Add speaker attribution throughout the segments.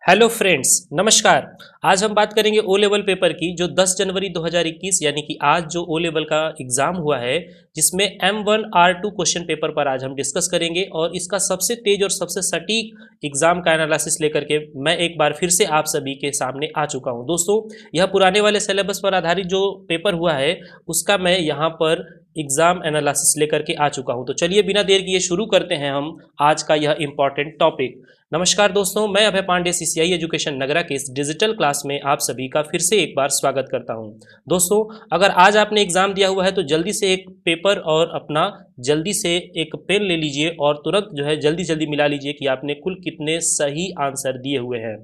Speaker 1: Hello friends, नमस्कार। आज हम बात करेंगे ओ लेवल पेपर की, जो 10 जनवरी 2021 यानी कि आज जो ओ लेवल का एग्ज़ाम हुआ है, जिसमें M1 R2 क्वेश्चन पेपर पर आज हम डिस्कस करेंगे। और इसका सबसे तेज और सबसे सटीक एग्ज़ाम का एनालिसिस लेकर के मैं एक बार फिर से आप सभी के सामने आ चुका हूं। दोस्तों, यह पुराने वाले सिलेबस पर आधारित जो पेपर हुआ है, उसका मैं यहाँ पर एग्ज़ाम एनालिसिस लेकर के आ चुका हूं। तो चलिए बिना देर किए शुरू करते हैं हम आज का यह इम्पॉर्टेंट टॉपिक। नमस्कार दोस्तों, मैं अभय पांडे सीसीआई एजुकेशन नगरा के इस डिजिटल क्लास में आप सभी का फिर से एक बार स्वागत करता हूं। दोस्तों, अगर आज आपने एग्जाम दिया हुआ है तो जल्दी से एक पेपर और अपना जल्दी से एक पेन ले लीजिए और तुरंत जो है जल्दी जल्दी मिला लीजिए कि आपने कुल कितने सही आंसर दिए हुए हैं।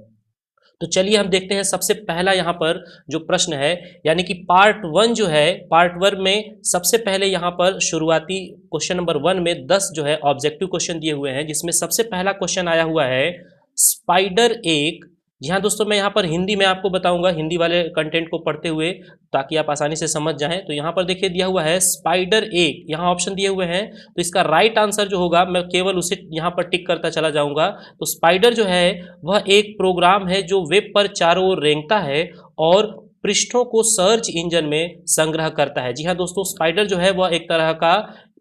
Speaker 1: तो चलिए हम देखते हैं सबसे पहला यहाँ पर जो प्रश्न है, यानी कि पार्ट वन जो है, पार्ट वन में सबसे पहले यहाँ पर शुरुआती क्वेश्चन नंबर वन में 10 जो है ऑब्जेक्टिव क्वेश्चन दिए हुए हैं, जिसमें सबसे पहला क्वेश्चन आया हुआ है स्पाइडर एक। जी हाँ दोस्तों, मैं यहाँ पर हिंदी में आपको बताऊंगा, हिंदी वाले कंटेंट को पढ़ते हुए, ताकि आप आसानी से समझ जाएं। तो यहाँ पर देखिए दिया हुआ है स्पाइडर एक, यहाँ ऑप्शन दिए हुए हैं। तो इसका राइट आंसर जो होगा, मैं केवल उसे यहाँ पर टिक करता चला जाऊंगा। तो स्पाइडर जो है वह एक प्रोग्राम है जो वेब पर चारों ओर रेंगता है और पृष्ठों को सर्च इंजन में संग्रह करता है। जी हाँ दोस्तों, स्पाइडर जो है वह एक तरह का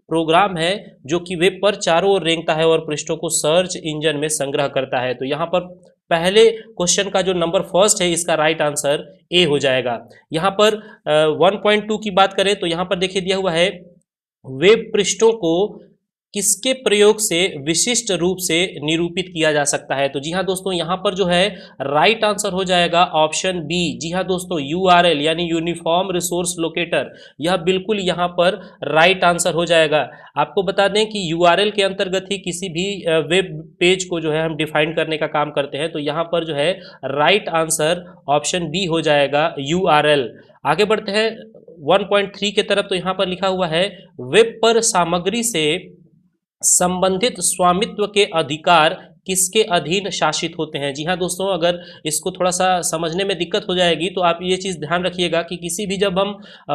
Speaker 1: प्रोग्राम है जो कि वेब पर चारों ओर रेंगता है और पृष्ठों को सर्च इंजन में संग्रह करता है। तो यहाँ पर पहले क्वेश्चन का जो नंबर फर्स्ट है, इसका राइट आंसर ए हो जाएगा। यहाँ पर 1.2 की बात करें तो यहाँ पर देखिए दिया हुआ है वेब पृष्ठों को किसके प्रयोग से विशिष्ट रूप से निरूपित किया जा सकता है। तो जी हाँ दोस्तों, यहाँ पर जो है राइट आंसर हो जाएगा ऑप्शन बी। जी हाँ दोस्तों, यूआरएल यानी यूनिफॉर्म रिसोर्स लोकेटर, यह बिल्कुल यहाँ पर राइट आंसर हो जाएगा। आपको बता दें कि यूआरएल के अंतर्गत ही किसी भी वेब पेज को जो है हम डिफाइन करने का काम करते हैं। तो यहाँ पर जो है राइट आंसर ऑप्शन बी हो जाएगा, यूआरएल। आगे बढ़ते हैं 1.3 के तरफ। तो यहाँ पर लिखा हुआ है वेब पर सामग्री से संबंधित स्वामित्व के अधिकार किसके अधीन शासित होते हैं। जी हाँ दोस्तों, अगर इसको थोड़ा सा समझने में दिक्कत हो जाएगी तो आप ये चीज़ ध्यान रखिएगा कि किसी भी जब हम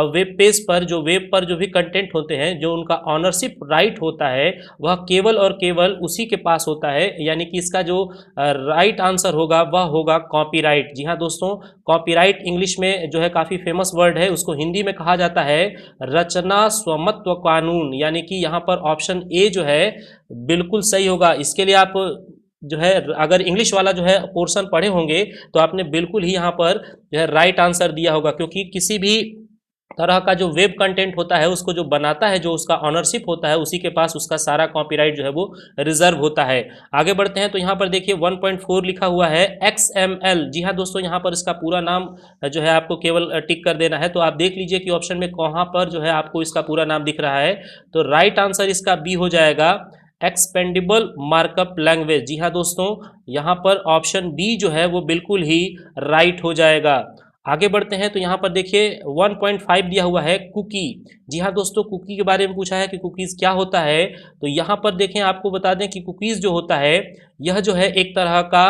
Speaker 1: वेब पेज पर जो वेब पर जो भी कंटेंट होते हैं, जो उनका ऑनरशिप राइट होता है, वह केवल और केवल उसी के पास होता है। यानी कि इसका जो राइट आंसर होगा वह होगा कॉपीराइट। जी हाँ दोस्तों, कॉपीराइट इंग्लिश में जो है काफ़ी फेमस वर्ड है, उसको हिंदी में कहा जाता है रचना स्वामित्व कानून। यानी कि यहाँ पर ऑप्शन ए जो है बिल्कुल सही होगा। इसके लिए आप जो है अगर इंग्लिश वाला जो है पोर्शन पढ़े होंगे तो आपने बिल्कुल ही यहाँ पर जो है राइट आंसर दिया होगा, क्योंकि किसी भी तरह का जो वेब कंटेंट होता है उसको जो बनाता है, जो उसका ऑनरशिप होता है, उसी के पास उसका सारा कॉपीराइट जो है वो रिजर्व होता है। आगे बढ़ते हैं तो यहाँ पर देखिए 1.4 लिखा हुआ है XML। जी हाँ दोस्तों, यहाँ पर इसका पूरा नाम जो है आपको केवल टिक कर देना है। तो आप देख लीजिए कि ऑप्शन में कहाँ पर जो है आपको इसका पूरा नाम दिख रहा है। तो राइट आंसर इसका बी हो जाएगा, एक्सपेंडेबल मार्कअप लैंग्वेज। जी हाँ दोस्तों, यहाँ पर ऑप्शन बी जो है वो बिल्कुल ही राइट हो जाएगा। आगे बढ़ते हैं तो यहाँ पर देखिए 1.5 दिया हुआ है कुकी। जी हाँ दोस्तों, कुकी के बारे में पूछा है कि कुकीज़ क्या होता है। तो यहाँ पर देखें, आपको बता दें कि कुकीज़ जो होता है, यह जो है एक तरह का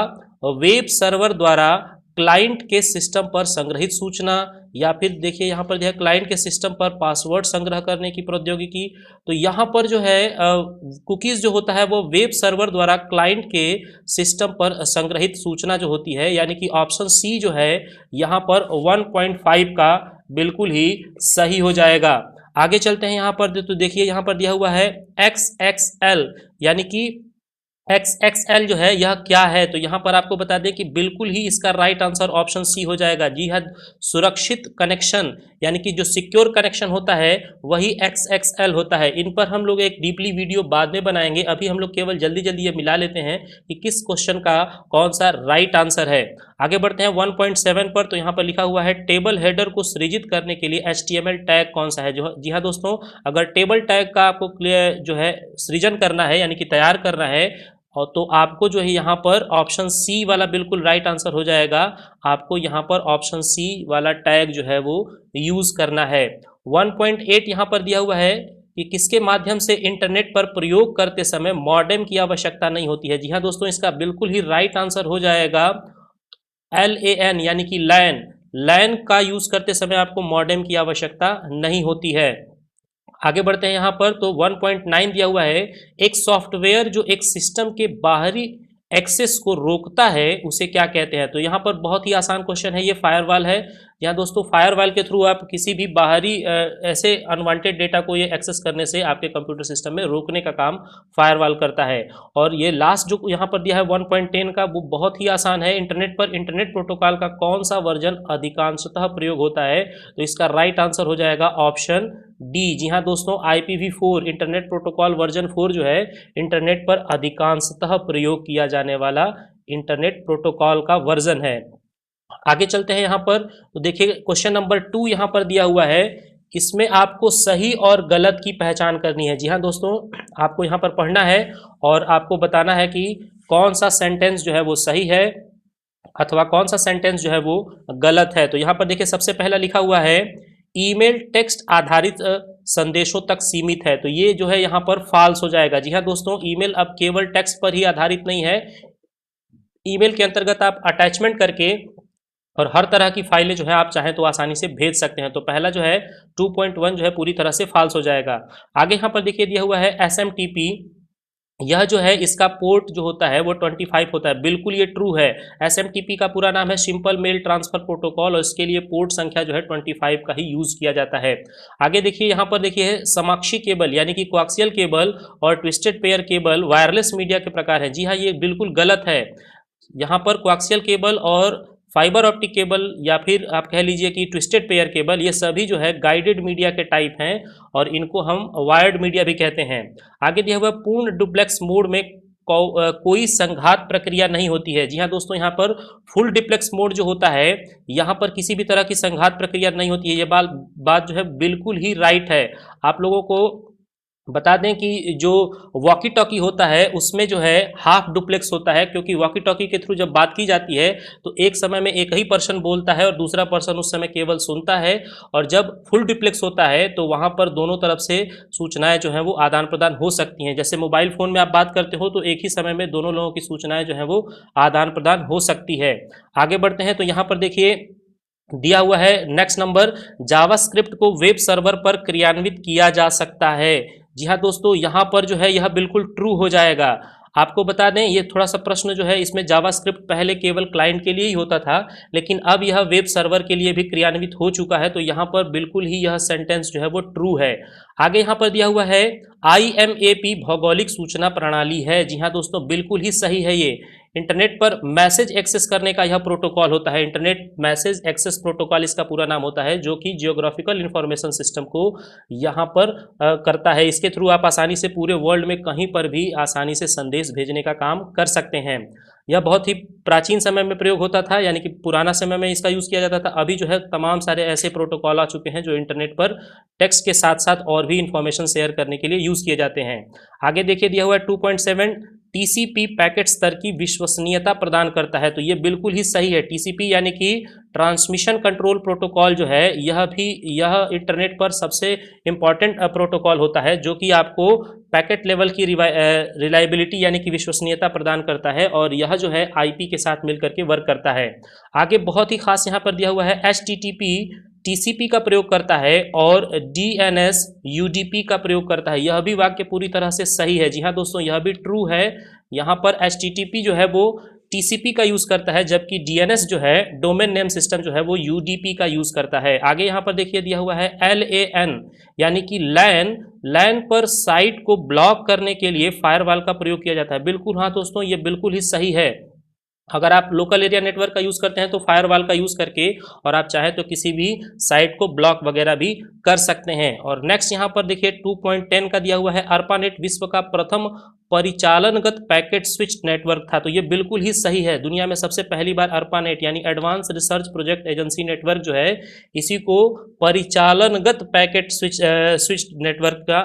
Speaker 1: वेब सर्वर द्वारा क्लाइंट के सिस्टम पर संग्रहित सूचना, या फिर देखिए यहाँ पर जो है क्लाइंट के सिस्टम पर पासवर्ड संग्रह करने की प्रौद्योगिकी। तो यहाँ पर जो है कुकीज़ जो होता है वो वेब सर्वर द्वारा क्लाइंट के सिस्टम पर संग्रहित सूचना जो होती है। यानी कि ऑप्शन सी जो है यहाँ पर 1.5 का बिल्कुल ही सही हो जाएगा। आगे चलते हैं यहाँ पर। तो देखिए यहाँ पर दिया हुआ है XXL, यानी कि XXL जो है यह क्या है। तो यहाँ पर आपको बता दें कि बिल्कुल ही इसका राइट आंसर ऑप्शन सी हो जाएगा। जी हाँ, सुरक्षित कनेक्शन, यानी कि जो सिक्योर कनेक्शन होता है वही XXL होता है। इन पर हम लोग एक डीपली वीडियो बाद में बनाएंगे। अभी हम लोग केवल जल्दी जल्दी ये मिला लेते हैं कि किस क्वेश्चन का कौन सा राइट आंसर है। आगे बढ़ते हैं 1.7 पर। तो यहाँ पर लिखा हुआ है टेबल हेडर को सृजित करने के लिए HTML टैग कौन सा है। जो जी हाँ दोस्तों, अगर टेबल टैग का आपको जो है सृजन करना है, यानी कि तैयार करना है, और तो आपको जो है यहाँ पर ऑप्शन सी वाला बिल्कुल राइट आंसर हो जाएगा। आपको यहाँ पर ऑप्शन सी वाला टैग जो है वो यूज़ करना है। 1.8 यहाँ पर दिया हुआ है कि किसके माध्यम से इंटरनेट पर प्रयोग करते समय मॉडेम की आवश्यकता नहीं होती है। जी हाँ दोस्तों, इसका बिल्कुल ही राइट आंसर हो जाएगा LAN, यानी कि लैन। लैन का यूज़ करते समय आपको मॉडेम की आवश्यकता नहीं होती है। आगे बढ़ते हैं यहाँ पर। तो 1.9 दिया हुआ है एक सॉफ्टवेयर जो एक सिस्टम के बाहरी एक्सेस को रोकता है उसे क्या कहते हैं? तो यहाँ पर बहुत ही आसान क्वेश्चन है, ये फायरवॉल है। यहाँ दोस्तों फायरवॉल के थ्रू आप किसी भी बाहरी ऐसे अनवांटेड डेटा को ये एक्सेस करने से आपके कंप्यूटर सिस्टम में रोकने का काम फायरवॉल करता है। और ये लास्ट जो यहाँ पर दिया है 1.10 का, वो बहुत ही आसान है। इंटरनेट पर इंटरनेट प्रोटोकॉल का कौन सा वर्जन अधिकांशतः प्रयोग होता है? तो इसका राइट आंसर हो जाएगा ऑप्शन डी। जी हाँ दोस्तों, IPv4 इंटरनेट प्रोटोकॉल वर्जन 4 जो है इंटरनेट पर अधिकांशतः प्रयोग किया जाने वाला इंटरनेट प्रोटोकॉल का वर्जन है। आगे चलते हैं यहाँ पर, तो देखिए क्वेश्चन नंबर 2 यहाँ पर दिया हुआ है। इसमें आपको सही और गलत की पहचान करनी है। जी हाँ दोस्तों, आपको यहाँ पर पढ़ना है और आपको बताना है कि कौन सा सेंटेंस जो है वो सही है अथवा कौन सा सेंटेंस जो है वो गलत है। तो यहाँ पर देखिए सबसे पहला लिखा हुआ है ईमेल टेक्स्ट आधारित संदेशों तक सीमित है। तो ये जो है यहाँ पर फॉल्स हो जाएगा। जी हाँ दोस्तों, ईमेल अब केवल टेक्स्ट पर ही आधारित नहीं है। ईमेल के अंतर्गत आप अटैचमेंट करके और हर तरह की फाइलें जो है आप चाहें तो आसानी से भेज सकते हैं। तो पहला जो है 2.1 जो है पूरी तरह से फॉल्स हो जाएगा। आगे यहाँ पर देखिए दिया हुआ है SMTP, यह जो है इसका पोर्ट जो होता है वो 25 होता है। बिल्कुल ये ट्रू है। SMTP का पूरा नाम है सिंपल मेल ट्रांसफर प्रोटोकॉल और इसके लिए पोर्ट संख्या जो है 25 का ही यूज किया जाता है। आगे देखिए यहाँ पर देखिए समाक्षी केबल यानी कि कोएक्सियल केबल और twisted pair cable wireless media के प्रकार है। जी हाँ, ये बिल्कुल गलत है। यहाँ पर कोएक्सियल केबल और फाइबर ऑप्टिक केबल या फिर आप कह लीजिए कि ट्विस्टेड पेयर केबल, ये सभी जो है गाइडेड मीडिया के टाइप हैं और इनको हम वायर्ड मीडिया भी कहते हैं। आगे दिया हुआ पूर्ण डुप्लेक्स मोड में कोई संघात प्रक्रिया नहीं होती है। जी हाँ दोस्तों, यहाँ पर फुल डुप्लेक्स मोड जो होता है यहाँ पर किसी भी तरह की संघात प्रक्रिया नहीं होती है। ये बात जो है बिल्कुल ही राइट है। आप लोगों को बता दें कि जो वॉकी टॉकी होता है उसमें जो है हाफ डुप्लेक्स होता है, क्योंकि वॉकी टॉकी के थ्रू जब बात की जाती है तो एक समय में एक ही पर्सन बोलता है और दूसरा पर्सन उस समय केवल सुनता है। और जब फुल डुप्लेक्स होता है तो वहाँ पर दोनों तरफ से सूचनाएं जो हैं वो आदान प्रदान हो सकती हैं। जैसे मोबाइल फ़ोन में आप बात करते हो तो एक ही समय में दोनों लोगों की सूचनाएं जो हैं वो आदान प्रदान हो सकती है। आगे बढ़ते हैं तो यहाँ पर देखिए दिया हुआ है नेक्स्ट नंबर, जावास्क्रिप्ट को वेब सर्वर पर क्रियान्वित किया जा सकता है। जी हाँ दोस्तों, यहाँ पर जो है यह बिल्कुल ट्रू हो जाएगा। आपको बता दें ये थोड़ा सा प्रश्न जो है इसमें जावास्क्रिप्ट पहले केवल क्लाइंट के लिए ही होता था, लेकिन अब यह वेब सर्वर के लिए भी क्रियान्वित हो चुका है। तो यहाँ पर बिल्कुल ही यह सेंटेंस जो है वो ट्रू है। आगे यहाँ पर दिया हुआ है IMAP भौगोलिक सूचना प्रणाली है। जी हाँ दोस्तों, बिल्कुल ही सही है। ये इंटरनेट पर मैसेज एक्सेस करने का यह प्रोटोकॉल होता है। इंटरनेट मैसेज एक्सेस प्रोटोकॉल इसका पूरा नाम होता है, जो कि जियोग्राफिकल इंफॉर्मेशन सिस्टम को यहाँ पर करता है। इसके थ्रू आप आसानी से पूरे वर्ल्ड में कहीं पर भी आसानी से संदेश भेजने का काम कर सकते हैं। यह बहुत ही प्राचीन समय में प्रयोग होता था, यानी कि पुराना समय में इसका यूज़ किया जाता था। अभी जो है तमाम सारे ऐसे प्रोटोकॉल आ चुके हैं जो इंटरनेट पर टेक्स्ट के साथ साथ और भी इंफॉर्मेशन शेयर करने के लिए यूज़ किए जाते हैं। आगे देखिए दिया हुआ है 2.7, TCP पैकेट स्तर की विश्वसनीयता प्रदान करता है। तो ये बिल्कुल ही सही है। TCP यानी कि ट्रांसमिशन कंट्रोल प्रोटोकॉल जो है यह इंटरनेट पर सबसे इम्पॉर्टेंट प्रोटोकॉल होता है, जो कि आपको पैकेट लेवल की रिलायबिलिटी यानी कि विश्वसनीयता प्रदान करता है और यह जो है IP के साथ मिलकर के वर्क करता है। आगे बहुत ही खास यहाँ पर दिया हुआ है HTTP TCP का प्रयोग करता है और DNS UDP का प्रयोग करता है। यह भी वाक्य पूरी तरह से सही है। जी हाँ दोस्तों, यह भी ट्रू है। यहाँ पर HTTP जो है वो TCP का यूज़ करता है, जबकि DNS जो है डोमेन नेम सिस्टम जो है वो UDP का यूज़ करता है। आगे यहाँ पर देखिए दिया हुआ है LAN यानी कि लैन पर साइट को ब्लॉक करने के लिए फायरवॉल का प्रयोग किया जाता है। बिल्कुल हाँ दोस्तों, ये बिल्कुल ही सही है। अगर आप लोकल एरिया नेटवर्क का यूज़ करते हैं तो फायरवॉल का यूज़ करके और आप चाहें तो किसी भी साइट को ब्लॉक वगैरह भी कर सकते हैं। और नेक्स्ट यहाँ पर देखिए 2.10 का दिया हुआ है ARPANET विश्व का प्रथम परिचालनगत पैकेट स्विच नेटवर्क था। तो ये बिल्कुल ही सही है। दुनिया में सबसे पहली बार ARPANET यानी advance research project agency network जो है इसी को परिचालनगत पैकेट स्विच नेटवर्क का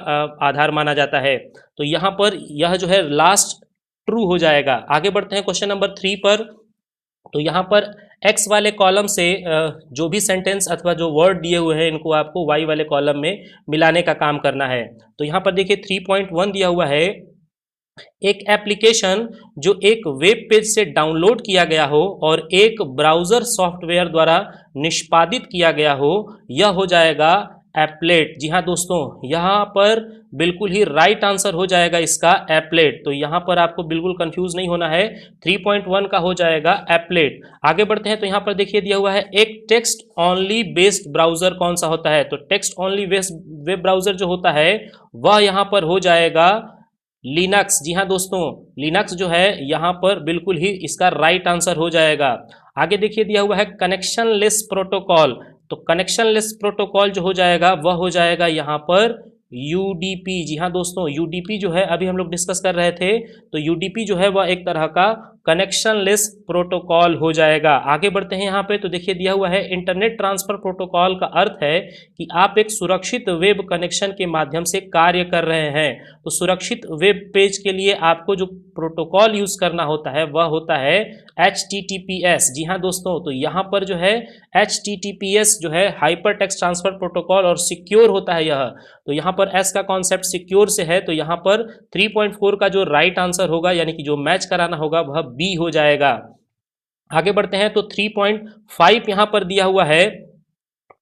Speaker 1: आधार माना जाता है। तो यहाँ पर यह जो है लास्ट ट्रू हो जाएगा। आगे बढ़ते हैं क्वेश्चन नंबर 3 पर। तो यहाँ पर X वाले कॉलम से जो भी सेंटेंस अथवा जो वर्ड दिए हुए हैं इनको आपको Y वाले कॉलम में मिलाने का काम करना है। तो यहाँ पर देखिए 3.1 दिया हुआ है, एक एप्लीकेशन जो एक वेब पेज से डाउनलोड किया गया हो और एक ब्राउज़र सॉफ्टवेयर द्वारा निष्पादित किया गया हो, यह हो जाएगा एप्लेट। जी हाँ दोस्तों, यहाँ पर बिल्कुल ही राइट आंसर हो जाएगा इसका एप्लेट। तो यहाँ पर आपको बिल्कुल कंफ्यूज नहीं होना है, 3.1 का हो जाएगा एप्लेट। आगे बढ़ते हैं तो यहाँ पर देखिए दिया हुआ है एक टेक्स्ट ओनली बेस्ड ब्राउजर कौन सा होता है। तो टेक्स्ट ओनली वेब ब्राउजर जो होता है वह यहाँ पर हो जाएगा लिनक्स। जी हाँ दोस्तों, लिनक्स जो है यहाँ पर बिल्कुल ही इसका राइट आंसर हो जाएगा। आगे देखिए दिया हुआ है कनेक्शन लेस प्रोटोकॉल। तो कनेक्शन लेस प्रोटोकॉल जो हो जाएगा वह हो जाएगा यहाँ पर यूडीपी। जी हाँ दोस्तों, यूडीपी जो है अभी हम लोग डिस्कस कर रहे थे, तो यूडीपी जो है वह एक तरह का कनेक्शन लेस प्रोटोकॉल हो जाएगा। आगे बढ़ते हैं यहाँ पे तो देखिए दिया हुआ है इंटरनेट ट्रांसफर प्रोटोकॉल का अर्थ है कि आप एक सुरक्षित वेब कनेक्शन के माध्यम से कार्य कर रहे हैं। तो सुरक्षित वेब पेज के लिए आपको जो प्रोटोकॉल यूज करना होता है वह होता है HTTPS। जी हाँ दोस्तों, तो यहाँ पर जो है HTTPS जो है हाइपर टेक्स्ट ट्रांसफर प्रोटोकॉल और सिक्योर होता है यह। तो यहाँ पर S का कॉन्सेप्ट सिक्योर से है, तो यहाँ पर 3.4 का जो राइट आंसर होगा यानी कि जो मैच कराना होगा वह बी हो जाएगा। आगे बढ़ते हैं तो 3.5 यहाँ पर दिया हुआ है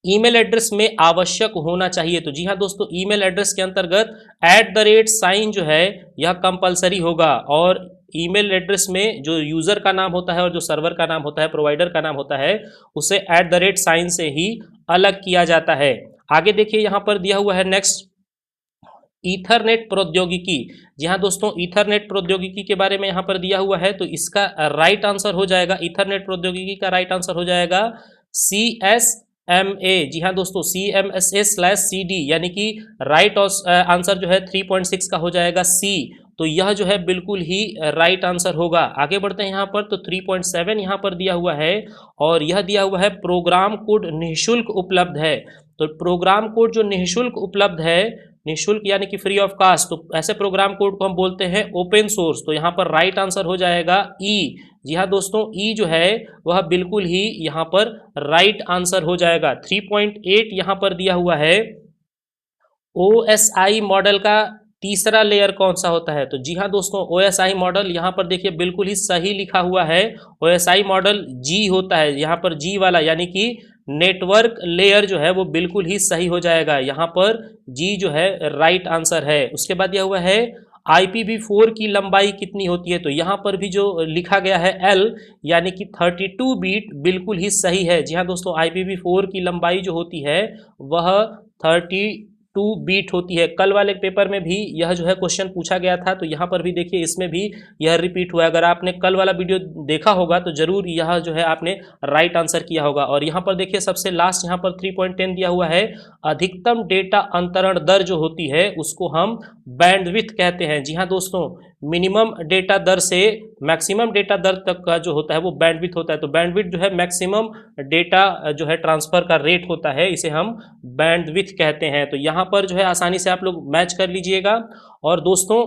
Speaker 1: ईमेल एड्रेस में आवश्यक होना चाहिए। तो जी हाँ दोस्तों, ईमेल एड्रेस के अंतर्गत @ जो है यह कंपलसरी होगा, और ईमेल एड्रेस में जो यूज़र का नाम होता है और जो सर्वर का नाम होता है, प्रोवाइडर का नाम होता है, उसे @ से ही अलग किया जाता है। आगे देखिए यहाँ पर दिया हुआ है नेक्स्ट ईथरनेट प्रौद्योगिकी। जी हाँ दोस्तों, ईथरनेट प्रौद्योगिकी के बारे में यहाँ पर दिया हुआ है, तो इसका राइट आंसर हो जाएगा, ईथरनेट प्रौद्योगिकी का राइट आंसर हो जाएगा CSMA। जी हाँ दोस्तों, CMSA/CD, यानी कि राइट आंसर जो है 3.6 का हो जाएगा C। तो यह जो है बिल्कुल ही राइट आंसर होगा। आगे बढ़ते हैं यहाँ पर तो 3.7 यहाँ पर दिया हुआ है, और यह दिया हुआ है प्रोग्राम कोड निःशुल्क उपलब्ध है। तो प्रोग्राम कोड जो निःशुल्क उपलब्ध है, निःशुल्क यानी कि फ्री ऑफ कास्ट, तो ऐसे प्रोग्राम कोड को हम बोलते हैं ओपन सोर्स। तो यहाँ पर राइट आंसर हो जाएगा ई। जी हाँ दोस्तों, ई जो है वह बिल्कुल ही यहाँ पर राइट आंसर हो जाएगा। 3.8 यहाँ पर दिया हुआ है OSI मॉडल का तीसरा लेयर कौन सा होता है। तो जी हाँ दोस्तों, OSI मॉडल यहाँ पर देखिए बिल्कुल ही सही लिखा हुआ है। OSI मॉडल जी होता है, यहाँ पर जी वाला यानी कि नेटवर्क लेयर जो है वो बिल्कुल ही सही हो जाएगा। यहाँ पर जी जो है राइट आंसर है। उसके बाद यह हुआ है IPv4 की लंबाई कितनी होती है। तो यहाँ पर भी जो लिखा गया है L यानी कि 32 बीट बिल्कुल ही सही है। जी हाँ दोस्तों, IPv4 की लंबाई जो होती है वह 32 बीट होती है। कल वाले पेपर में भी यह जो है क्वेश्चन पूछा गया था, तो यहाँ पर भी देखिए इसमें भी यह रिपीट हुआ है। अगर आपने कल वाला वीडियो देखा होगा तो जरूर यह जो है आपने राइट आंसर किया होगा। और यहाँ पर देखिए सबसे लास्ट यहाँ पर 3.10 दिया हुआ है अधिकतम डेटा अंतरण दर जो होती है उसको हम बैंडविड्थ कहते हैं। जी हाँ दोस्तों, मिनिमम डेटा दर से मैक्सिमम डेटा दर तक का जो होता है वो बैंडविड्थ होता है। तो बैंडविड्थ जो है मैक्सिमम डेटा जो है ट्रांसफर का रेट होता है, इसे हम बैंडविड्थ कहते हैं। तो यहाँ पर जो है आसानी से आप लोग मैच कर लीजिएगा। और दोस्तों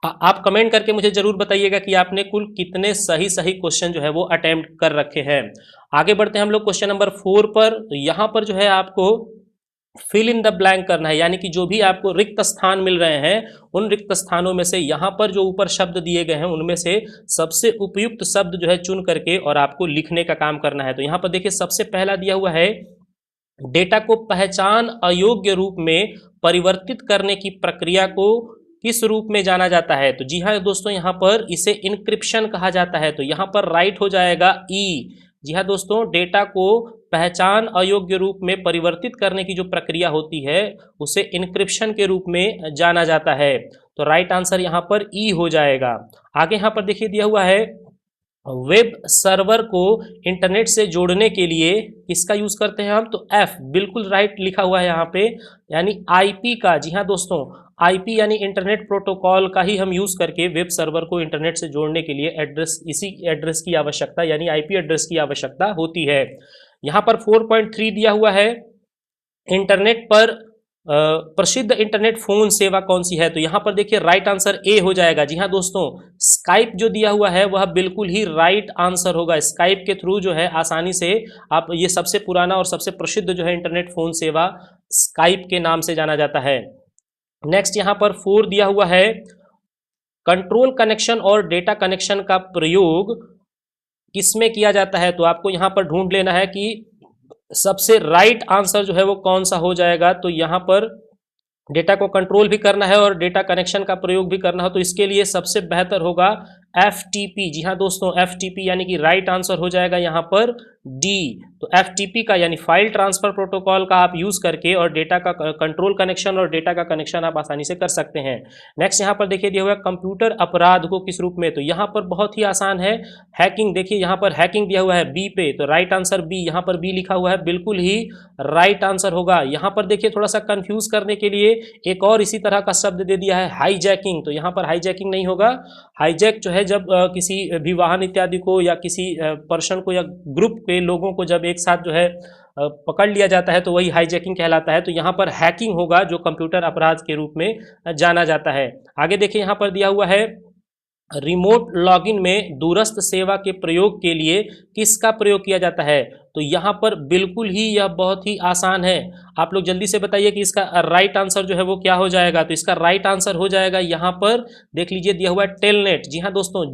Speaker 1: आप कमेंट करके मुझे जरूर बताइएगा कि आपने कुल कितने सही सही क्वेश्चन जो है वो अटेम्प्ट कर रखे हैं। आगे बढ़ते हैं हम लोग क्वेश्चन नंबर 4 पर। तो यहाँ पर जो है आपको फिल इन द ब्लैंक करना है, यानी कि जो भी आपको रिक्त स्थान मिल रहे हैं उन रिक्त स्थानों में से यहाँ पर जो ऊपर शब्द दिए गए हैं उनमें से सबसे उपयुक्त शब्द जो है चुन करके और आपको लिखने का काम करना है। तो यहाँ पर देखिए सबसे पहला दिया हुआ है डेटा को पहचान अयोग्य रूप में परिवर्तित करने की प्रक्रिया को किस रूप में जाना जाता है। तो जी हाँ दोस्तों, यहाँ पर इसे इनक्रिप्शन कहा जाता है। तो यहाँ पर राइट हो जाएगा ई। जी हाँ दोस्तों, डेटा को पहचान अयोग्य रूप में परिवर्तित करने की जो प्रक्रिया होती है उसे इनक्रिप्शन के रूप में जाना जाता है। तो राइट आंसर यहाँ पर ई हो जाएगा। आगे यहाँ पर देखिए दिया हुआ है वेब सर्वर को इंटरनेट से जोड़ने के लिए किसका यूज करते हैं हम। तो एफ बिल्कुल राइट लिखा हुआ है यहाँ पे, यानी आईपी का। जी हाँ दोस्तों, आईपी यानी इंटरनेट प्रोटोकॉल का ही हम यूज करके वेब सर्वर को इंटरनेट से जोड़ने के लिए इसी एड्रेस की आवश्यकता यानी आईपी एड्रेस की आवश्यकता होती है। यहाँ पर 4.3 दिया हुआ है इंटरनेट पर प्रसिद्ध इंटरनेट फोन सेवा कौन सी है। तो यहाँ पर देखिए राइट आंसर ए हो जाएगा। जी हाँ दोस्तों, स्काइप जो दिया हुआ है वह बिल्कुल ही राइट आंसर होगा। स्काइप के थ्रू जो है आसानी से आप ये सबसे पुराना और सबसे प्रसिद्ध जो है इंटरनेट फोन सेवा स्काइप के नाम से जाना जाता है। नेक्स्ट यहाँ पर 4 दिया हुआ है कंट्रोल कनेक्शन और डेटा कनेक्शन का प्रयोग किसमें किया जाता है। तो आपको यहाँ पर ढूंढ लेना है कि सबसे राइट आंसर जो है वो कौन सा हो जाएगा, तो यहाँ पर डेटा को कंट्रोल भी करना है और डेटा कनेक्शन का प्रयोग भी करना हो, तो इसके लिए सबसे बेहतर होगा FTP। जी हाँ दोस्तों, FTP यानी कि राइट आंसर हो जाएगा यहाँ पर डी। तो FTP का यानी फाइल ट्रांसफर प्रोटोकॉल का आप यूज करके और डेटा का कंट्रोल कनेक्शन और डेटा का कनेक्शन आप आसानी से कर सकते हैं। नेक्स्ट यहाँ पर देखिए दिया हुआ है कंप्यूटर अपराध को किस रूप में, तो यहाँ पर बहुत ही आसान है, हैकिंग। देखिए यहाँ पर हैकिंग दिया हुआ है बी पे, तो राइट आंसर बी, यहाँ पर बी लिखा हुआ है, बिल्कुल ही राइट आंसर होगा। यहाँ पर देखिए थोड़ा सा कंफ्यूज करने के लिए एक और इसी तरह का शब्द दे दिया है हाईजैकिंग, तो यहाँ पर हाईजैकिंग नहीं होगा। हाईजैक जो है जब किसी भी वाहन इत्यादि को या किसी पर्सन को या ग्रुप के लोगों को जब एक साथ जो है पकड़ लिया जाता है तो वही हाईजैकिंग कहलाता है। तो यहाँ पर हैकिंग होगा जो कंप्यूटर अपराध के रूप में जाना जाता है। आगे देखिए यहाँ पर दिया हुआ है रिमोट लॉगिन में दूरस्थ सेवा के प्रयोग के लिए किसका प्रयोग किया जाता है, तो यहाँ पर बिल्कुल ही यह बहुत ही आसान है। आप लोग जल्दी से बताइए कि इसका राइट आंसर जो है वो क्या हो जाएगा, तो इसका राइट आंसर हो जाएगा यहाँ पर देख लीजिए दिया हुआ है टेलनेट। जी हाँ दोस्तों,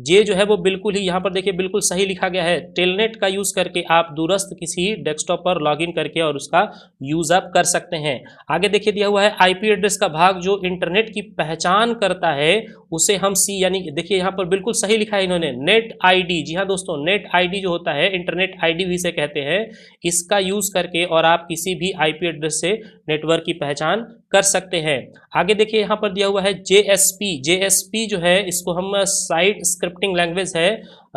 Speaker 1: जे जो है वो बिल्कुल ही यहाँ पर देखिए बिल्कुल सही लिखा गया है। टेलनेट का यूज करके आप दूरस्थ किसी डेस्कटॉप पर लॉगिन करके और उसका यूज आप कर सकते हैं। आगे देखिए दिया हुआ है आईपी एड्रेस का भाग जो इंटरनेट की पहचान करता है उसे हम सी, यानी देखिए यहाँ पर बिल्कुल सही लिखा है इन्होंने, नेट आईडी। जी हाँ दोस्तों, नेट आईडी जो होता है, इंटरनेट आईडी भी इसे कहते हैं, इसका यूज करके और आप किसी भी आईपी एड्रेस से नेटवर्क की पहचान कर सकते हैं। आगे देखिए यहाँ पर दिया हुआ है जेएसपी जो है इसको हम साइट स्क्रिप्टिंग लैंग्वेज है।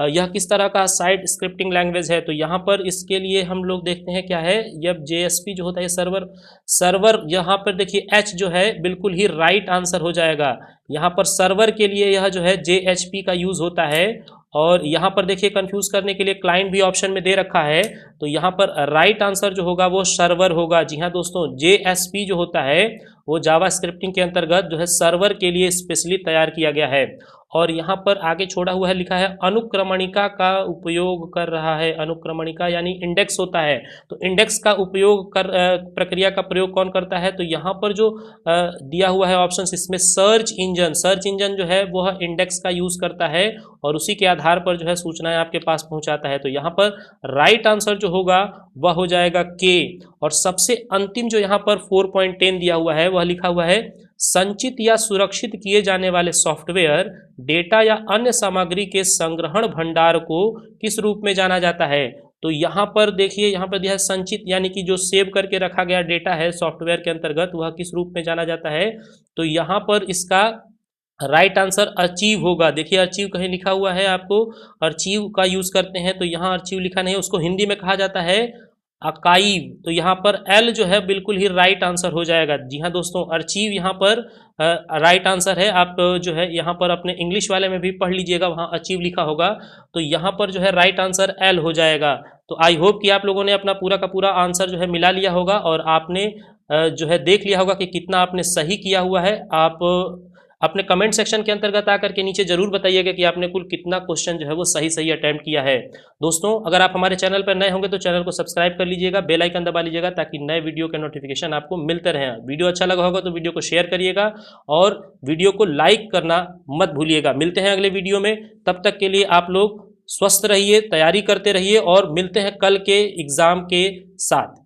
Speaker 1: यह किस तरह का साइट स्क्रिप्टिंग लैंग्वेज है, तो यहाँ पर इसके लिए हम लोग देखते हैं क्या है। जब जेएसपी जो होता है सर्वर यहाँ पर देखिए एच जो है बिल्कुल ही राइट आंसर हो जाएगा। यहाँ पर सर्वर के लिए यह जो है जेएचपी का यूज होता है। और यहाँ पर देखिए कंफ्यूज करने के लिए क्लाइंट भी ऑप्शन में दे रखा है, तो यहाँ पर राइट आंसर जो होगा वो सर्वर होगा। जी हाँ दोस्तों, जेएसपी जो होता है वो जावा स्क्रिप्टिंग के अंतर्गत जो है सर्वर के लिए स्पेशली तैयार किया गया है। और यहाँ पर आगे छोड़ा हुआ है लिखा है अनुक्रमणिका का उपयोग कर रहा है। अनुक्रमणिका यानी इंडेक्स होता है, तो इंडेक्स का उपयोग कर प्रक्रिया का प्रयोग कौन करता है, तो यहाँ पर जो दिया हुआ है ऑप्शन इसमें सर्च इंजन जो है वह इंडेक्स का यूज करता है और उसी के आधार पर जो है सूचनाएं आपके पास पहुंचाता है। तो यहाँ पर राइट आंसर जो होगा वह हो जाएगा के। और सबसे अंतिम जो यहाँ पर 4.10 दिया हुआ है वह लिखा हुआ है संचित या सुरक्षित किए जाने वाले सॉफ्टवेयर डेटा या अन्य सामग्री के संग्रहण भंडार को किस रूप में जाना जाता है, तो यहाँ पर देखिए यहाँ पर दिया है संचित यानी कि जो सेव करके रखा गया डेटा है सॉफ्टवेयर के अंतर्गत वह किस रूप में जाना जाता है, तो यहाँ पर इसका राइट आंसर अर्चीव होगा। देखिए अर्चीव कहीं लिखा हुआ है, आपको अर्चीव का यूज करते हैं, तो यहाँ अर्चीव लिखा नहीं है, उसको हिंदी में कहा जाता है आर्काइव। तो यहाँ पर एल जो है बिल्कुल ही राइट आंसर हो जाएगा। जी हाँ दोस्तों, अर्चीव यहाँ पर राइट आंसर है। आप जो है यहाँ पर अपने इंग्लिश वाले में भी पढ़ लीजिएगा, वहाँ अचीव लिखा होगा, तो यहाँ पर जो है राइट आंसर एल हो जाएगा। तो आई होप कि आप लोगों ने अपना पूरा का पूरा आंसर जो है मिला लिया होगा और आपने जो है देख लिया होगा कि कितना आपने सही किया हुआ है। आप अपने कमेंट सेक्शन के अंतर्गत आकर के नीचे जरूर बताइएगा कि आपने कुल कितना क्वेश्चन जो है वो सही अटेम्प्ट किया है। दोस्तों अगर आप हमारे चैनल पर नए होंगे तो चैनल को सब्सक्राइब कर लीजिएगा, बेल आइकन दबा लीजिएगा ताकि नए वीडियो के नोटिफिकेशन आपको मिलते रहें। वीडियो अच्छा लगा होगा तो वीडियो को शेयर करिएगा और वीडियो को लाइक करना मत भूलिएगा। मिलते हैं अगले वीडियो में, तब तक के लिए आप लोग स्वस्थ रहिए, तैयारी करते रहिए और मिलते हैं कल के एग्जाम के साथ।